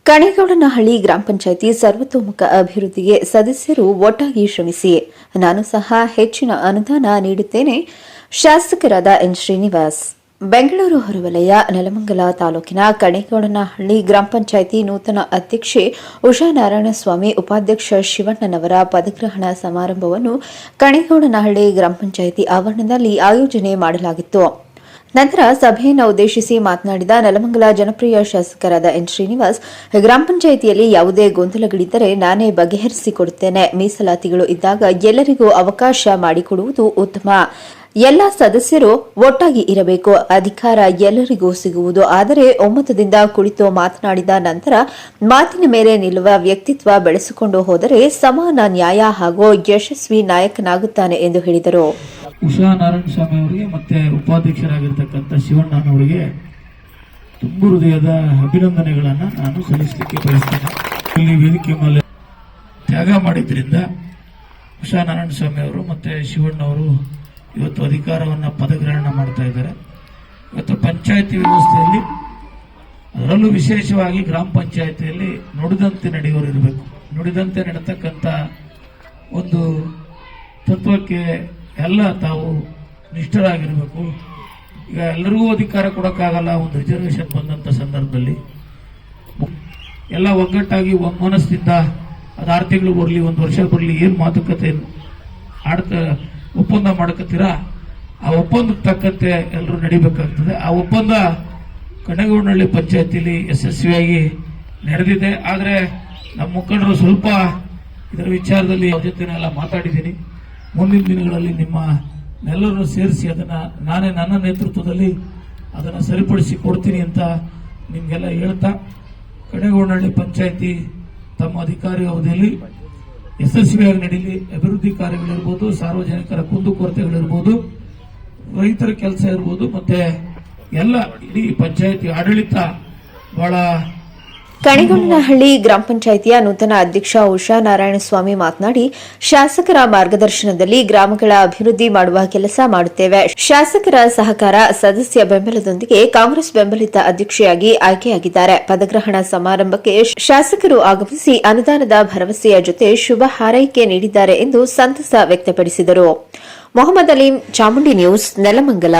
ಕಣೇಗೌಡನಹಳ್ಳಿ ಗ್ರಾಮ ಪಂಚಾಯಿತಿ ಸರ್ವತೋಮುಖ ಅಭಿವೃದ್ಧಿಗೆ ಸದಸ್ಯರು ಒಟ್ಟಾಗಿ ಶ್ರಮಿಸಿ ನಾನು ಸಹ ಹೆಚ್ಚಿನ ಅನುದಾನ ನೀಡುತ್ತೇನೆ. ಶಾಸಕರಾದ ಎನ್ ಶ್ರೀನಿವಾಸ್. ಬೆಂಗಳೂರು ಹೊರವಲಯ ನೆಲಮಂಗಲ ತಾಲೂಕಿನ ಕಣೇಗೌಡನಹಳ್ಳಿ ಗ್ರಾಮ ಪಂಚಾಯಿತಿ ನೂತನ ಅಧ್ಯಕ್ಷೆ ಉಷಾ ನಾರಾಯಣಸ್ವಾಮಿ, ಉಪಾಧ್ಯಕ್ಷ ಶಿವಣ್ಣನವರ ಪದಗ್ರಹಣ ಸಮಾರಂಭವನ್ನು ಕಣೇಗೌಡನಹಳ್ಳಿ ಗ್ರಾಮ ಪಂಚಾಯಿತಿ ಆವರಣದಲ್ಲಿ ಆಯೋಜನೆ ಮಾಡಲಾಗಿತ್ತು. ನಂತರ ಸಭೆಯನ್ನು ಉದ್ದೇಶಿಸಿ ಮಾತನಾಡಿದ ನೆಲಮಂಗಲ ಜನಪ್ರಿಯ ಶಾಸಕರಾದ ಎನ್ ಶ್ರೀನಿವಾಸ್, ಗ್ರಾಮ ಪಂಚಾಯಿತಿಯಲ್ಲಿ ಯಾವುದೇ ಗೊಂದಲಗಳಿದ್ದರೆ ನಾನೇ ಬಗೆಹರಿಸಿಕೊಡುತ್ತೇನೆ. ಮೀಸಲಾತಿಗಳು ಇದ್ದಾಗ ಎಲ್ಲರಿಗೂ ಅವಕಾಶ ಮಾಡಿಕೊಡುವುದು ಉತ್ತಮ. ಎಲ್ಲ ಸದಸ್ಯರು ಒಟ್ಟಾಗಿ ಇರಬೇಕು. ಅಧಿಕಾರ ಎಲ್ಲರಿಗೂ ಸಿಗುವುದು. ಆದರೆ ಒಮ್ಮತದಿಂದ ಕುಳಿತು ಮಾತನಾಡಿದ ನಂತರ ಮಾತಿನ ಮೇಲೆ ನಿಲ್ಲುವ ವ್ಯಕ್ತಿತ್ವ ಬೆಳೆಸಿಕೊಂಡು ಹೋದರೆ ಸಮಾನ ನ್ಯಾಯ ಹಾಗೂ ಯಶಸ್ವಿ ನಾಯಕನಾಗುತ್ತಾನೆ ಎಂದು ಹೇಳಿದರು. ಉಷಾ ನಾರಾಯಣಸ್ವಾಮಿ ಅವರಿಗೆ ಮತ್ತೆ ಉಪಾಧ್ಯಕ್ಷರಾಗಿರ್ತಕ್ಕಂಥ ಶಿವಣ್ಣನವರಿಗೆ ತುಂಬು ಹೃದಯದ ಅಭಿನಂದನೆಗಳನ್ನು ನಾನು ಸಲ್ಲಿಸಲಿಕ್ಕೆ ಬಯಸ್ತೇನೆ. ಇಲ್ಲಿ ವೇದಿಕೆ ಮೇಲೆ ತ್ಯಾಗ ಮಾಡಿದ್ರಿಂದ ಉಷಾ ನಾರಾಯಣಸ್ವಾಮಿ ಅವರು ಮತ್ತೆ ಶಿವಣ್ಣವರು ಇವತ್ತು ಅಧಿಕಾರವನ್ನು ಪದಗ್ರಹಣ ಮಾಡ್ತಾ ಇದ್ದಾರೆ. ಇವತ್ತು ಪಂಚಾಯತಿ ವ್ಯವಸ್ಥೆಯಲ್ಲಿ, ಅದರಲ್ಲೂ ವಿಶೇಷವಾಗಿ ಗ್ರಾಮ ಪಂಚಾಯತಿಯಲ್ಲಿ ನುಡಿದಂತೆ ನಡೆಯೋರು ಇರಬೇಕು. ನುಡಿದಂತೆ ನಡೆತಕ್ಕಂಥ ಒಂದು ತತ್ವಕ್ಕೆ ಎಲ್ಲ ತಾವು ನಿಷ್ಠರಾಗಿರಬೇಕು. ಈಗ ಎಲ್ಲರಿಗೂ ಅಧಿಕಾರ ಕೊಡೋಕ್ಕಾಗಲ್ಲ. ಒಂದು ರಿಸರ್ವೇಷನ್ ಬಂದಂಥ ಸಂದರ್ಭದಲ್ಲಿ ಎಲ್ಲ ಒಗ್ಗಟ್ಟಾಗಿ ಮನಸ್ಸಿಂದ ಅದು 6 ತಿಂಗಳು ಬರಲಿ, 1 ವರ್ಷ ಬರಲಿ, ಏನು ಮಾತುಕತೆ ಒಪ್ಪಂದ ಮಾಡ್ಕೊತೀರಾ, ಆ ಒಪ್ಪಂದಕ್ಕೆ ತಕ್ಕಂತೆ ಎಲ್ಲರೂ ನಡಿಬೇಕಾಗ್ತದೆ. ಆ ಒಪ್ಪಂದ ಕಣೇಗೌಡನಹಳ್ಳಿ ಪಂಚಾಯತಿಲಿ ಯಶಸ್ವಿಯಾಗಿ ನಡೆದಿದೆ. ಆದರೆ ನಮ್ಮ ಮುಖಂಡರು ಸ್ವಲ್ಪ ಇದರ ವಿಚಾರದಲ್ಲಿ ಅವ್ರ ಜೊತೆನೆಲ್ಲ ಮಾತಾಡಿದ್ದೀನಿ. ಮುಂದಿನ ದಿನಗಳಲ್ಲಿ ನಿಮ್ಮೆಲ್ಲರನ್ನು ಸೇರಿಸಿ ನಾನೇ ನನ್ನ ನೇತೃತ್ವದಲ್ಲಿ ಅದನ್ನು ಸರಿಪಡಿಸಿ ಕೊಡ್ತೀನಿ ಅಂತ ನಿಮಗೆಲ್ಲ ಹೇಳ್ತಾ, ಕಣೇಗೌಡನಹಳ್ಳಿ ಪಂಚಾಯತಿ ತಮ್ಮ ಅಧಿಕಾರಿ ಅವಧಿಯಲ್ಲಿ ಯಶಸ್ವಿಯಾಗಿ ನಡೀಲಿ. ಅಭಿವೃದ್ಧಿ ಕಾರ್ಯಗಳಿರ್ಬೋದು, ಸಾರ್ವಜನಿಕರ ಕುಂದುಕೊರತೆಗಳಿರ್ಬೋದು, ರೈತರ ಕೆಲಸ ಇರ್ಬೋದು, ಮತ್ತೆ ಎಲ್ಲ ಇಡೀ ಪಂಚಾಯತಿ ಆಡಳಿತ ಬಹಳ. ಕಣೇಗೌಡನಹಳ್ಳಿ ಗ್ರಾಮ ಪಂಚಾಯಿತಿಯ ನೂತನ ಅಧ್ಯಕ್ಷ ಉಷಾ ನಾರಾಯಣಸ್ವಾಮಿ ಮಾತನಾಡಿ, ಶಾಸಕರ ಮಾರ್ಗದರ್ಶನದಲ್ಲಿ ಗ್ರಾಮಗಳ ಅಭಿವೃದ್ಧಿ ಮಾಡುವ ಕೆಲಸ ಮಾಡುತ್ತೇವೆ. ಶಾಸಕರ ಸಹಕಾರ, ಸದಸ್ಯ ಬೆಂಬಲದೊಂದಿಗೆ ಕಾಂಗ್ರೆಸ್ ಬೆಂಬಲಿತ ಅಧ್ಯಕ್ಷೆಯಾಗಿ ಆಯ್ಕೆಯಾಗಿದ್ದಾರೆ. ಪದಗ್ರಹಣ ಸಮಾರಂಭಕ್ಕೆ ಶಾಸಕರು ಆಗಮಿಸಿ ಅನುದಾನದ ಭರವಸೆಯ ಜೊತೆ ಶುಭ ಹಾರೈಕೆ ನೀಡಿದ್ದಾರೆ ಎಂದು ಸಂತಸ ವ್ಯಕ್ತಪಡಿಸಿದರು. ಮೊಹಮ್ಮದ್ ಅಲೀಂ, ಚಾಮುಂಡಿ ನ್ಯೂಸ್, ನೆಲಮಂಗಲ.